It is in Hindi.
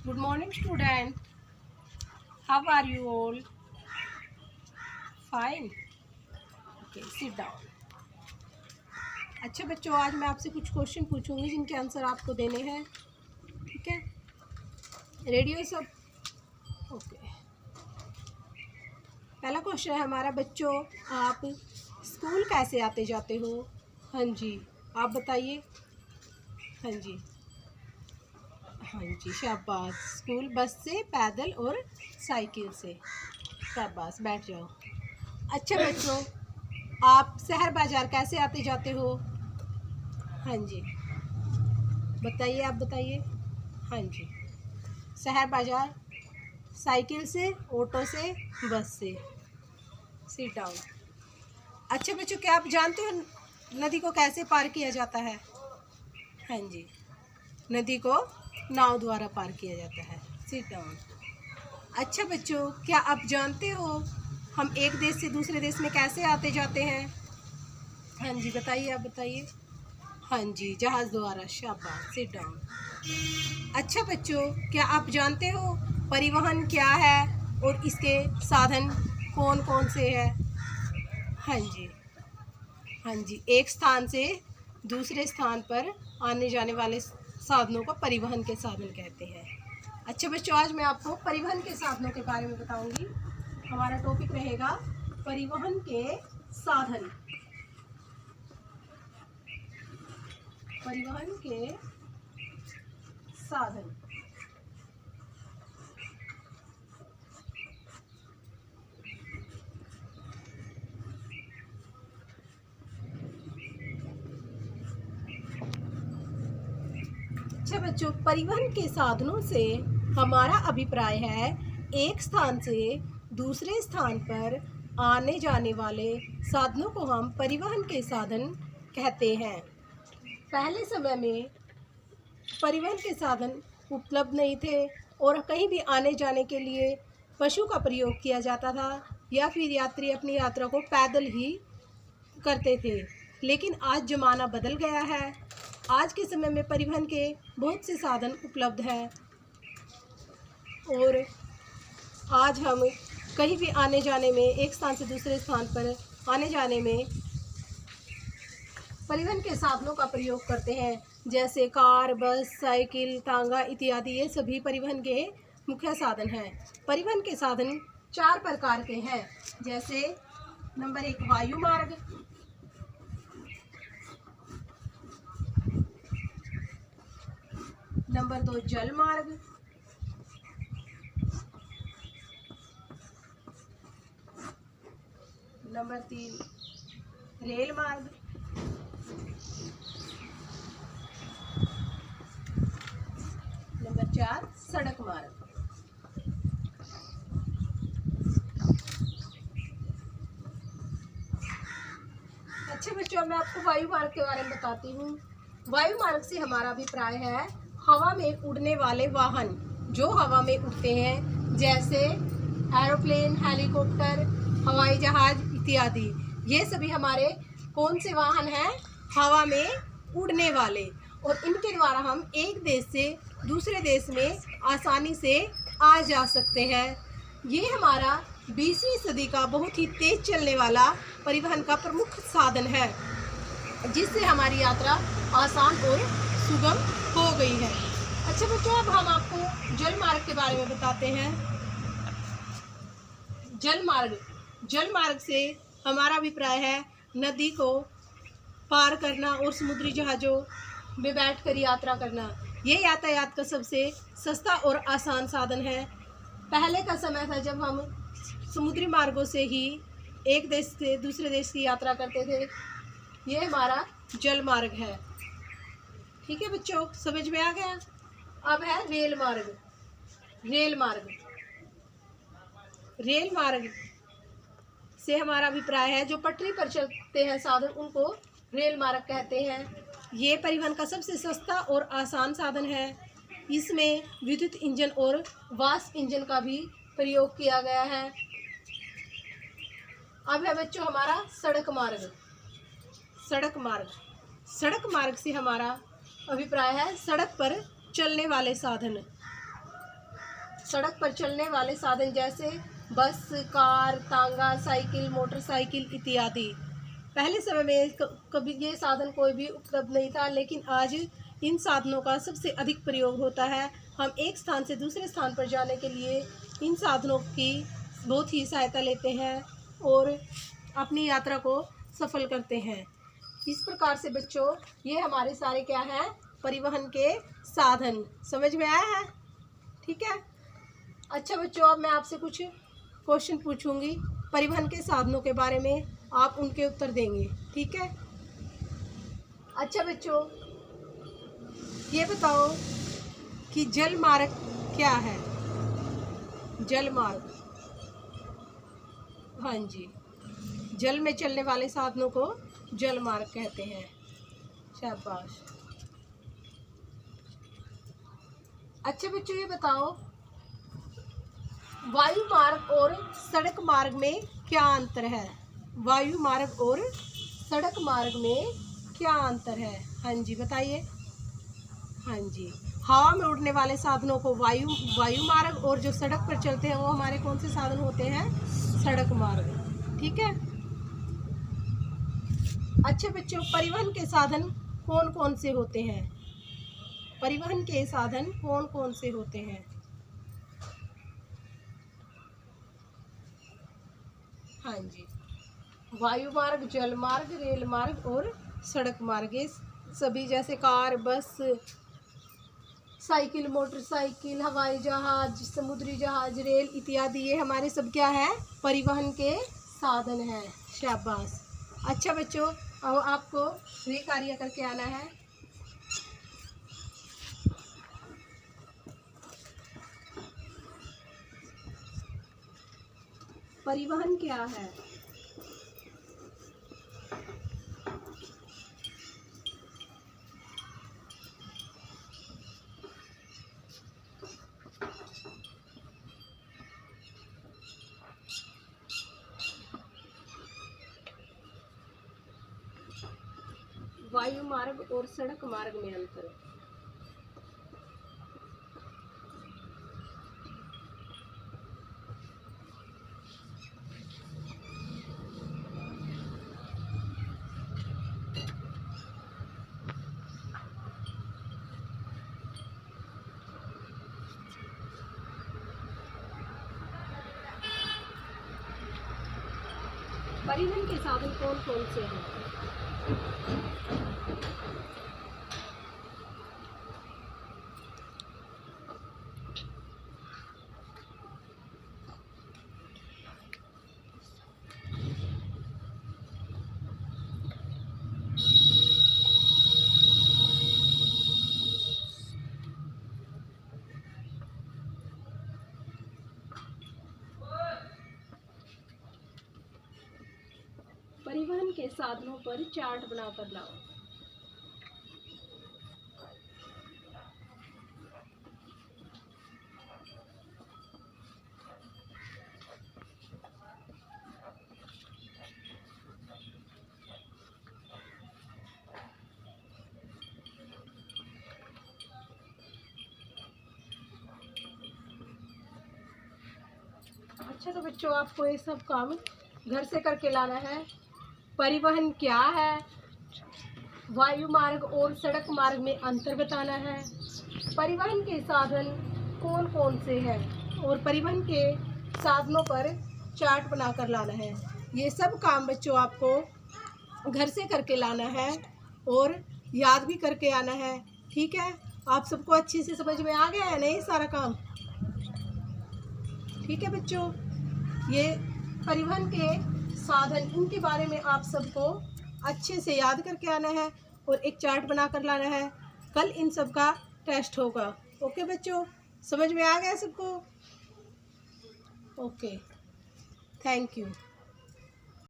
Good morning, student. How are you all? Fine. Okay, sit down. अच्छा बच्चों, आज मैं आपसे कुछ क्वेश्चन पूछूंगी जिनके आंसर आपको देने हैं. ठीक है, रेडी हो सब? ओके. पहला क्वेश्चन है हमारा, बच्चों आप स्कूल कैसे आते जाते हो? हाँ जी, आप बताइए. हाँ जी, हाँ जी, शाबाश. स्कूल बस से, पैदल और साइकिल से. शाबाश, बैठ जाओ. अच्छा बच्चों, आप शहर बाजार कैसे आते जाते हो? हाँ जी, बताइए, आप बताइए. हाँ जी, शहर बाजार साइकिल से, ऑटो से, बस से. Sit down. अच्छा बच्चों, क्या आप जानते हो नदी को कैसे पार किया जाता है? हाँ जी, नदी को नाव द्वारा पार किया जाता है. Sit down. अच्छा बच्चों, क्या आप जानते हो हम एक देश से दूसरे देश में कैसे आते जाते हैं? हाँ जी, बताइए, आप बताइए. हाँ जी, जहाज़ द्वारा. शाबाश, सिट डाउन. अच्छा बच्चों, क्या आप जानते हो परिवहन क्या है और इसके साधन कौन कौन से हैं? हाँ जी, हाँ जी, एक स्थान से दूसरे स्थान पर आने जाने वाले साधनों को परिवहन के साधन कहते हैं. अच्छा बच्चों, आज मैं आपको परिवहन के साधनों के बारे में बताऊंगी. हमारा टॉपिक रहेगा परिवहन के साधन. परिवहन के साधन. अच्छा बच्चों, परिवहन के साधनों से हमारा अभिप्राय है एक स्थान से दूसरे स्थान पर आने जाने वाले साधनों को हम परिवहन के साधन कहते हैं. पहले समय में परिवहन के साधन उपलब्ध नहीं थे और कहीं भी आने जाने के लिए पशु का प्रयोग किया जाता था या फिर यात्री अपनी यात्रा को पैदल ही करते थे. लेकिन आज ज़माना बदल गया है. आज के समय में परिवहन के बहुत से साधन उपलब्ध हैं और आज हम कहीं भी आने जाने में, एक स्थान से दूसरे स्थान पर आने जाने में परिवहन के साधनों का प्रयोग करते हैं, जैसे कार, बस, साइकिल, तांगा इत्यादि. ये सभी परिवहन के मुख्य साधन हैं. परिवहन के साधन 4 प्रकार के हैं, जैसे नंबर 1 वायु मार्ग, नंबर 2 जल मार्ग, नंबर 3 रेल मार्ग, नंबर 4 सड़क मार्ग. अच्छा बच्चों, मैं आपको वायु मार्ग के बारे में बताती हूँ. वायु मार्ग से हमारा अभिप्राय है हवा में उड़ने वाले वाहन जो हवा में उड़ते हैं, जैसे एरोप्लेन, हेलीकॉप्टर, हवाई जहाज इत्यादि. ये सभी हमारे कौन से वाहन हैं? हवा में उड़ने वाले. और इनके द्वारा हम एक देश से दूसरे देश में आसानी से आ जा सकते हैं. ये हमारा 20वीं सदी का बहुत ही तेज चलने वाला परिवहन का प्रमुख साधन है, जिससे हमारी यात्रा आसान और सुगम हो गई है. अच्छा बच्चों, अब हम आपको जल मार्ग के बारे में बताते हैं. जल मार्ग से हमारा अभिप्राय है नदी को पार करना और समुद्री जहाज़ों में बैठकर यात्रा करना. ये यातायात का सबसे सस्ता और आसान साधन है. पहले का समय था जब हम समुद्री मार्गों से ही एक देश से दूसरे देश की यात्रा करते थे. ये हमारा जल मार्ग है. ठीक है बच्चों, समझ में आ गया? अब है रेल मार्ग. रेल मार्ग से हमारा अभिप्राय है जो पटरी पर चलते हैं साधन, उनको रेल मार्ग कहते हैं. ये परिवहन का सबसे सस्ता और आसान साधन है. इसमें विद्युत इंजन और वाष्प इंजन का भी प्रयोग किया गया है. अब है बच्चों हमारा सड़क मार्ग से हमारा अभिप्राय है सड़क पर चलने वाले साधन. सड़क पर चलने वाले साधन जैसे बस, कार, तांगा, साइकिल, मोटरसाइकिल इत्यादि। पहले समय में कभी ये साधन कोई भी उपलब्ध नहीं था, लेकिन आज इन साधनों का सबसे अधिक प्रयोग होता है। हम एक स्थान से दूसरे स्थान पर जाने के लिए इन साधनों की बहुत ही सहायता लेते हैं और अपनी यात्रा को सफल करते हैं। इस प्रकार से बच्चों, ये हमारे सारे क्या हैं, परिवहन के साधन। समझ में आया है? ठीक है। अच्छा बच्चों, अब मैं आपसे कुछ क्वेश्चन पूछूंगी परिवहन के साधनों के बारे में, आप उनके उत्तर देंगे। ठीक है। अच्छा बच्चों, ये बताओ कि जल मार्ग क्या है? जल मार्ग, हाँ जी, जल में चलने वाले साधनों को जल मार्ग कहते हैं। शाबाश। अच्छा बच्चों, ये बताओ वायु मार्ग और सड़क मार्ग में क्या अंतर है? वायु मार्ग और सड़क मार्ग में क्या अंतर है? हाँ जी, बताइए। हाँ जी, हवा में उड़ने वाले साधनों को वायु मार्ग, और जो सड़क पर चलते हैं वो हमारे कौन से साधन होते हैं? सड़क मार्ग। ठीक है। अच्छा बच्चों, परिवहन के साधन कौन कौन से होते हैं? परिवहन के साधन कौन कौन से होते हैं? हाँ जी, वायु मार्ग, जल मार्ग, रेल मार्ग और सड़क मार्ग। ये सभी जैसे कार, बस, साइकिल, मोटरसाइकिल, हवाई जहाज, समुद्री जहाज, रेल इत्यादि, ये हमारे सब क्या है? परिवहन के साधन हैं। शाबाश। अच्छा बच्चों, अब आपको ये कार्य करके आना है। परिवहन क्या है? वायु मार्ग और सड़क मार्ग में अंतर। परिवहन के साधन कौन कौन से हैं? परिवहन के साधनों पर चार्ट बनाकर लाओ। अच्छा तो बच्चों, आपको ये सब काम घर से करके लाना है। परिवहन क्या है, वायु मार्ग और सड़क मार्ग में अंतर बताना है, परिवहन के साधन कौन कौन से हैं, और परिवहन के साधनों पर चार्ट बनाकर लाना है। ये सब काम बच्चों आपको घर से करके लाना है और याद भी करके आना है। ठीक है। आप सबको अच्छे से समझ में आ गया है नहीं सारा काम? ठीक है बच्चों, ये परिवहन के साधन, इनके बारे में आप सबको अच्छे से याद करके आना है और एक चार्ट बना कर लाना है। कल इन सब का टेस्ट होगा। ओके बच्चों, समझ में आ गया सबको? Okay, thank you.